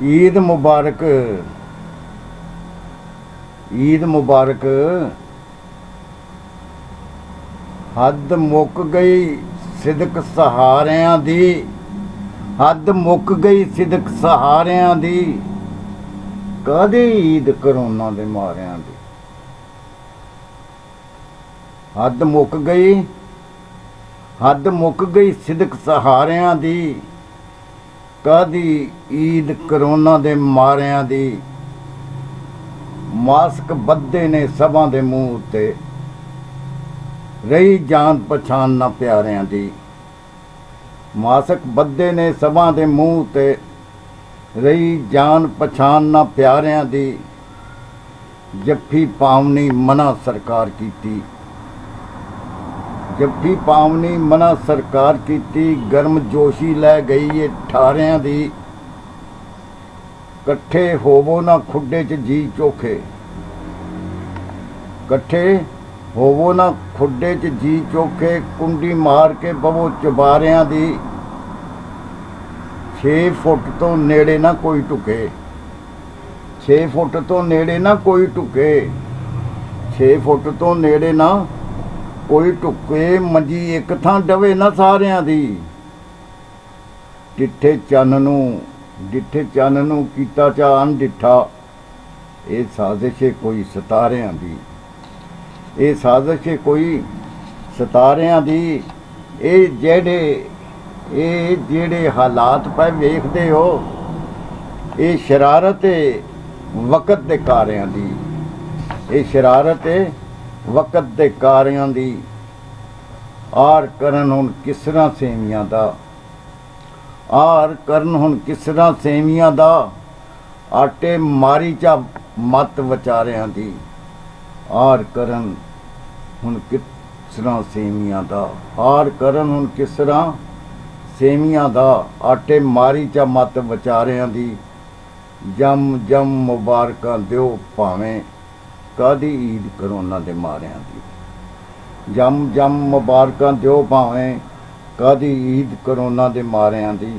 ईद मुबारक, ईद मुबारक। हद मुक गई सिदक सहारियां दी, हद मुक गई सिदक सहारियां दी, कादी ईद करोना दे मारियां दी। हद मुक गई, हद मुक गई सिदक सहारियां दी, कादी ईद करोना दे मारियां दी। मास्क बद्दे ने सभां दे मूंह ते, रही जान पछान ना प्यारियां दी। मास्क बद्दे ने सभां दे मूंह ते, रही जान पछान ना प्यारियां दी। जफ्फी पावनी मना सरकार कीती, जफ्फी पावनी मना सरकार कीती, गर्म जोशी लै गई ये ठारियां दी। कट्ठे होवो ना खुड्डे च जी चोखे, कट्ठे होवो ना खुड्डे च जी चोखे, कुंडी मार के बवो चुबारियां दी। 6 फुट तो नेड़े ना कोई टुके, 6 फुट तो नेड़े ना कोई टुके, 6 फुट तो नेड़े ना कोई टुके। मंजी एक थां डवे ना सारियां दी। डिठे चन नूं कीता चा अनडिठा, ये साजिश कोई सितारियां दी, ये साजिश कोई सितारियां दी। ये जेड़े हालात पे वेखदे हो, ये शरारत वक़्त दे कारियां दी, ये शरारत वक़्त दे कारियां दी। आर करन हुण किसरा सेवियां दा, आर करन हुण किसरा सेवियां दा, आटे मारी चा मत विचारियां दी। आर करन हुण किसरा सेवियां दा, आर करन हुण किसरा सेवियां दा, आटे मारी चा मत विचारियां दी। जम जम मुबारकां दिओ भावें, कादी ईद करोना दे मारियां दी। जम जम मुबारकां दिओ भावें, कादी ईद करोना दे मारियां दी।